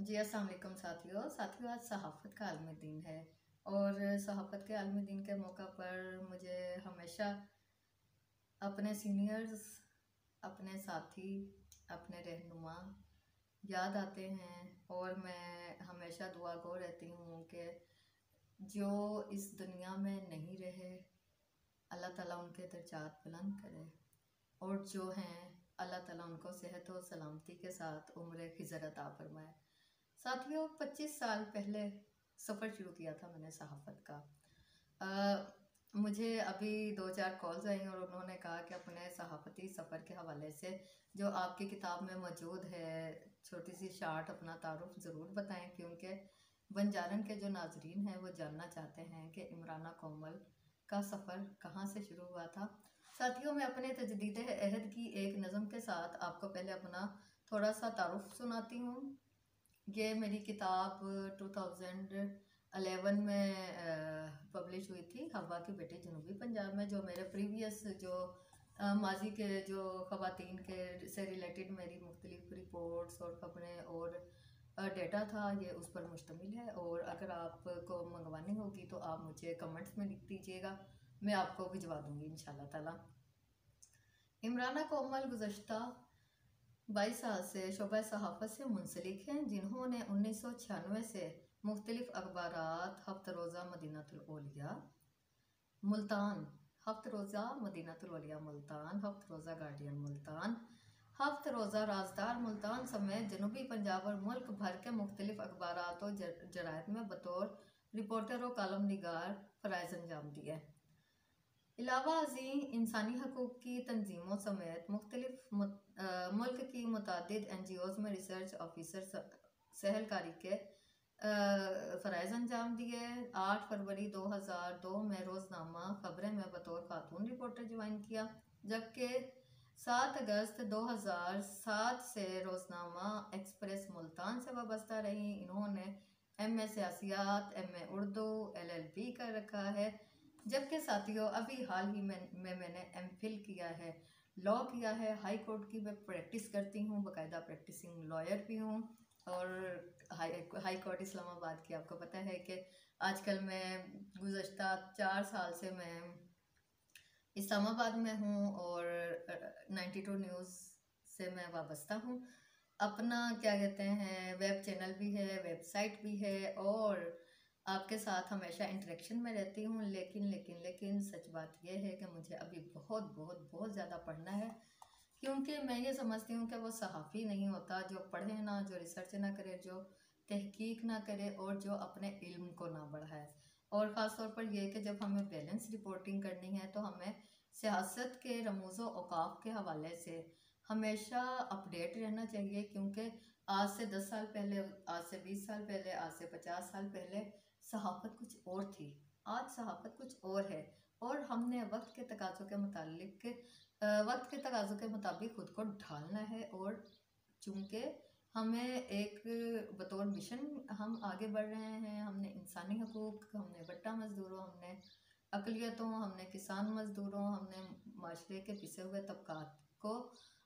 जी अस्सलाम वालेकुम साथियों आज सहाफ़त का आलमी दिन है। और सहाफ़त के आलमी दिन के मौका पर मुझे हमेशा अपने सीनियर्स, अपने साथी, अपने रहनुमा याद आते हैं। और मैं हमेशा दुआ गो रहती हूँ कि जो इस दुनिया में नहीं रहे अल्लाह ताला उनके दर्जात बुलंद करे, और जो हैं अल्लाह ताला उनको सेहत और सलामती के साथ उम्र खिज़र अता फरमाए। साथियों 25 साल पहले सफ़र शुरू किया था मैंने सहाफ़त का। मुझे अभी 2-4 कॉल्स आई और उन्होंने कहा कि अपने सहाफ़ती सफ़र के हवाले से जो आपकी किताब में मौजूद है छोटी सी शार्ट अपना तारुफ ज़रूर बताएं, क्योंकि बंजारन के जो नाजरीन हैं वो जानना चाहते हैं कि इमराना कोमल का सफ़र कहाँ से शुरू हुआ था। साथियों मैं अपने तजदीद अहद की एक नज़म के साथ आपको पहले अपना थोड़ा सा तारुफ सुनाती हूँ। ये मेरी किताब 2011 में पब्लिश हुई थी, हवा की बेटी जनूबी पंजाब में। जो मेरे प्रीवियस जो माजी के जो ख़वातीन के से रिलेटेड मेरी मुख्तलिफ रिपोर्ट्स और ख़बरें और डेटा था, ये उस पर मुश्तमिल है। और अगर आपको मंगवानी होगी तो आप मुझे कमेंट्स में लिख दीजिएगा, मैं आपको भिजवा दूँगी इंशाल्लाह ताला। इमराना कोमल गुज़श्ता 22 साल से शोबा सहाफ़त से मुंसलिक हैं, जिन्होंने 1996 से मुख्तलिफ अखबारात हफ्त रोज़ा मदीनातुल औलिया मुल्तान, हफ्त रोज़ा मदीनातुल औलिया मुल्तान, हफ्त रोज़ा गार्डियन मुल्तान, हफ्त रोज़ा राजदार मुल्तान समेत जनूबी पंजाब और मुल्क भर के मुख्तलिफ अखबारात और जरायद में बतौर रिपोर्टर और कालम निगार फ़राइज़ अंजाम दिए। इलावा अज़ीम इंसानी हकूक़ की तंजीमों समेत मुख्तलिफ मुल्क की मुतादिद NGOs में रिसर्च ऑफिसर सहलकारी के फ़राइज़ अंजाम दिए। 8 फरवरी 2002 में रोज़नामा ख़बरें में बतौर खातून रिपोर्टर ज्वाइन किया, जबकि 7 अगस्त 2007 से रोज़नामा एक्सप्रेस मुल्तान से वाबस्ता रही। इन्होंने MA सियासियात, MA उर्दू, LLB कर रखा है। जबकि साथियों अभी हाल ही में मैंने MPhil किया है, लॉ किया है, हाई कोर्ट की मैं प्रैक्टिस करती हूँ, बाकायदा प्रैक्टिसिंग लॉयर भी हूँ। और हाई कोर्ट इस्लामाबाद की आपको पता है कि आजकल मैं गुज़श्ता 4 साल से मैं इस्लामाबाद में हूँ और 92 न्यूज़ से मैं वाबस्ता हूँ। अपना क्या कहते हैं वेब चैनल भी है, वेबसाइट भी है, और आपके साथ हमेशा इंटरेक्शन में रहती हूँ। लेकिन सच बात यह है कि मुझे अभी बहुत ज़्यादा पढ़ना है, क्योंकि मैं ये समझती हूँ कि वो सहाफ़ी नहीं होता जो पढ़े ना, जो रिसर्च ना करे, जो तहकीक ना करे और जो अपने इल्म को ना बढ़ाए। और ख़ास तौर पर यह कि जब हमें बैलेंस रिपोर्टिंग करनी है तो हमें सियासत के रमूज़ औक़ाफ़ के हवाले से हमेशा अपडेट रहना चाहिए, क्योंकि आज से 10 साल पहले, आज से 20 साल पहले, आज से 50 साल पहले सहाफ़त कुछ और थी, आज सहाफ़त कुछ और है। और हमने वक्त के तकाज़ों के मुताबिक खुद को ढालना है। और चूँकि हमें एक बतौर मिशन हम आगे बढ़ रहे हैं, हमने इंसानी हकूक़, हमने बट्टा मज़दूरों, हमने अक़लियतों, हमने किसान मज़दूरों, हमने माशरे के पिसे हुए तबक़ात को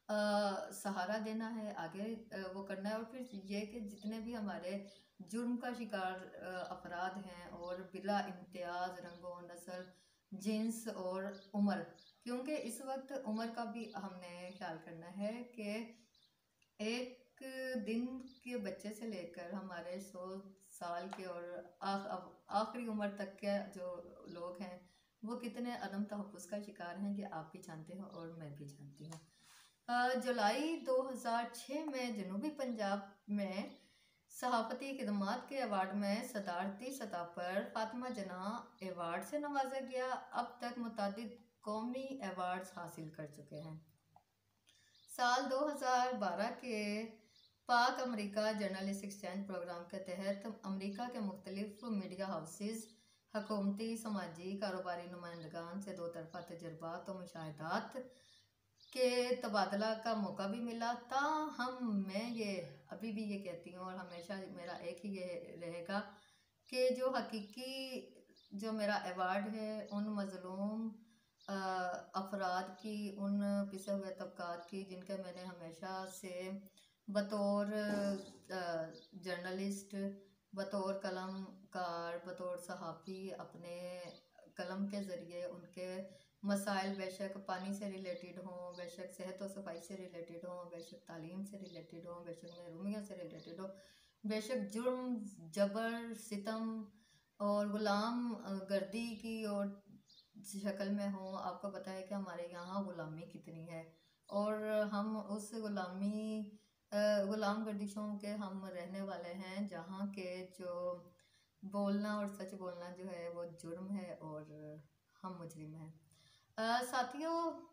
सहारा देना है, आगे वो करना है। और फिर ये कि जितने भी हमारे जुर्म का शिकार अफराद हैं, और बिला इम्तियाज़ रंगो, नस्ल, जिन्स और उम्र, क्योंकि इस वक्त उम्र का भी हमने ख्याल करना है कि एक दिन के बच्चे से लेकर हमारे 100 साल के और आखिरी उम्र तक के जो लोग हैं वो कितने अदम तहफ़्फ़ुज़ का शिकार हैं, ये आप भी जानते हो और मैं भी जानती हूँ। जुलाई 2006 में जनूबी पंजाब में सहाफ़ती खिदमात के अवार्ड में सदारती सतह पर फ़ातिमा जनाह अवार्ड से नवाजा गया। अब तक मुतादिद कौमी अवार्ड्स हासिल कर चुके हैं। साल 2012 के पाक अमेरिका जर्नलिस्ट एक्सचेंज प्रोग्राम के तहत अमेरिका के मुख्तलिफ मीडिया हाउसेस, हकूमती, समाजी, कारोबारी नुमाइंदगान से 2 तरफ़ा तजर्बात और मुशाहिदात के तबादला का मौका भी मिला। ताहम मैं ये अभी भी ये कहती हूँ और हमेशा मेरा एक ही ये रहेगा कि जो हकीकी जो मेरा अवार्ड है उन मज़लूम अफराद की, उन पिसे हुए तबक़ात की जिनके मैंने हमेशा से बतौर जर्नलिस्ट, बतौर कलमकार, बतौर सहाफ़ी अपने कलम के ज़रिए उनके मसाइल बेशक पानी से रिलेटेड हों, बेशक सेहत और सफाई से रिलेटेड हों, बेशक तालीम से रिलेटेड हों, बेशक महरूमियों से रिलेटेड हो, बेशक जुर्म, जबर, सितम और गुलाम गर्दी की और शक्ल में हो। आपको पता है कि हमारे यहाँ ग़ुलामी कितनी है और हम उस ग़ुलाम गर्दिशों के हम रहने वाले हैं, जहाँ के जो बोलना और सच बोलना जो है वो जुर्म है और हम मुजरिम हैं। साथियों,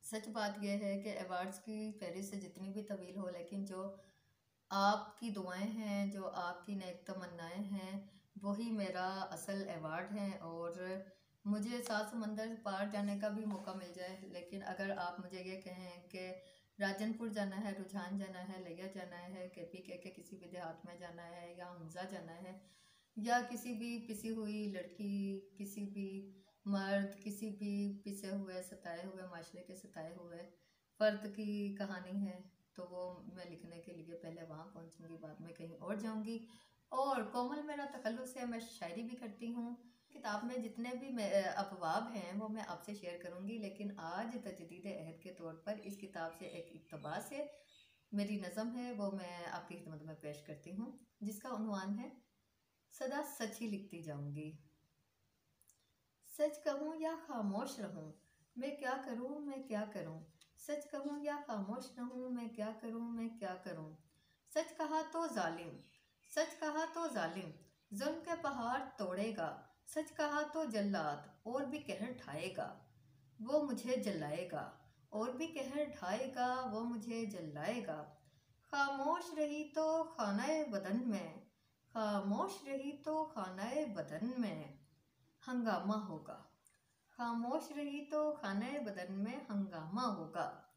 सच बात यह है कि अवार्ड्स की फहरिस्त जितनी भी तवील हो, लेकिन जो आपकी दुआएं हैं, जो आपकी नेक तमन्नाएं हैं, वही मेरा असल अवार्ड है। और मुझे 7 समंदर पार जाने का भी मौका मिल जाए, लेकिन अगर आप मुझे ये कहें कि राजनपुर जाना है, रुझान जाना है, लिया जाना है, KPK के किसी भी देहात में जाना है, या हमजा जाना है, या किसी भी पिसी हुई लड़की, किसी भी मर्द, किसी भी पिसे हुए सताए हुए माशरे के सताए हुए फ़र्द की कहानी है, तो वो मैं लिखने के लिए पहले वहाँ पहुँचूँगी, बाद में कहीं और जाऊँगी। और कोमल मेरा तखल्लुस है, मैं शायरी भी करती हूँ। किताब में जितने भी अबवाब हैं वो मैं आपसे शेयर करूँगी, लेकिन आज तजदीद अहद के तौर पर इस किताब से एक इक़्तिबास है, मेरी नज़म है, वो मैं आपकी खिदमत में पेश करती हूँ, जिसका उन्वान है सदा सच ही लिखती जाऊँगी। सच कहूँ या खामोश रहूँ, मैं क्या करूँ, मैं क्या करूँ। सच कहूँ या खामोश रहूँ, मैं क्या करूँ, मैं क्या करूँ। सच कहा तो जालिम, सच कहा तो जालिम जुल्म के पहाड़ तोड़ेगा। सच कहा तो जल्लाद और भी कहर ढाएगा, वो मुझे जलाएगा। और भी कहर ढाएगा, वो मुझे जलाएगा। खामोश रही तो खानाए बदन में, खामोश रही तो खानाए बदन में हंगामा होगा। खामोश रही तो खाने बदन में हंगामा होगा।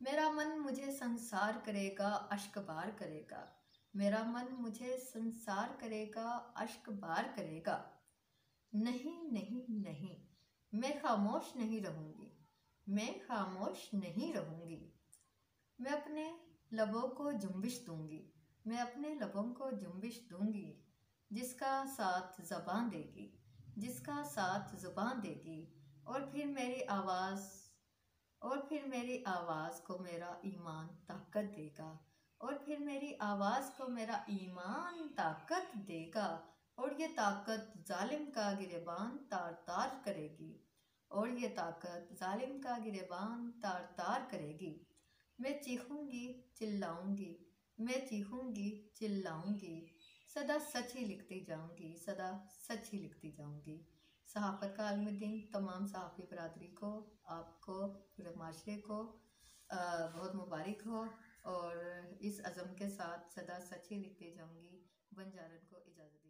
मेरा मन मुझे संसार करेगा, अश्क बार करेगा। मेरा मन मुझे संसार करेगा, अश्क बार करेगा। नहीं नहीं नहीं, मैं खामोश नहीं रहूँगी, मैं खामोश नहीं रहूँगी। मैं अपने लबों को जुम्बिश दूँगी, मैं अपने लबों को जुम्बिश दूँगी। जिसका साथ ज़बान देगी, जिसका साथ ज़ुबान देगी। और फिर मेरी आवाज़, और फिर मेरी आवाज़ को मेरा ईमान ताकत देगा। और फिर मेरी आवाज़ को मेरा ईमान ताकत देगा। और ये ताकत जालिम का गिरेबान तार तार करेगी। और ये ताकत जालिम का गिरेबान तार तार करेगी। मैं चीखूँगी चिल्लाऊँगी, मैं चीखूँगी चिल्लाऊँगी। सदा सच ही लिखती जाऊँगी, सदा सच ही लिखती जाऊँगी। सहाफ़त का आलमी दिन तमाम सहाफ़ी बरादरी को, आपको, पूरे माशरे को बहुत मुबारक हो। और इस अज़म के साथ सदा सच ही लिखती जाऊँगी। बंजारन को इजाज़त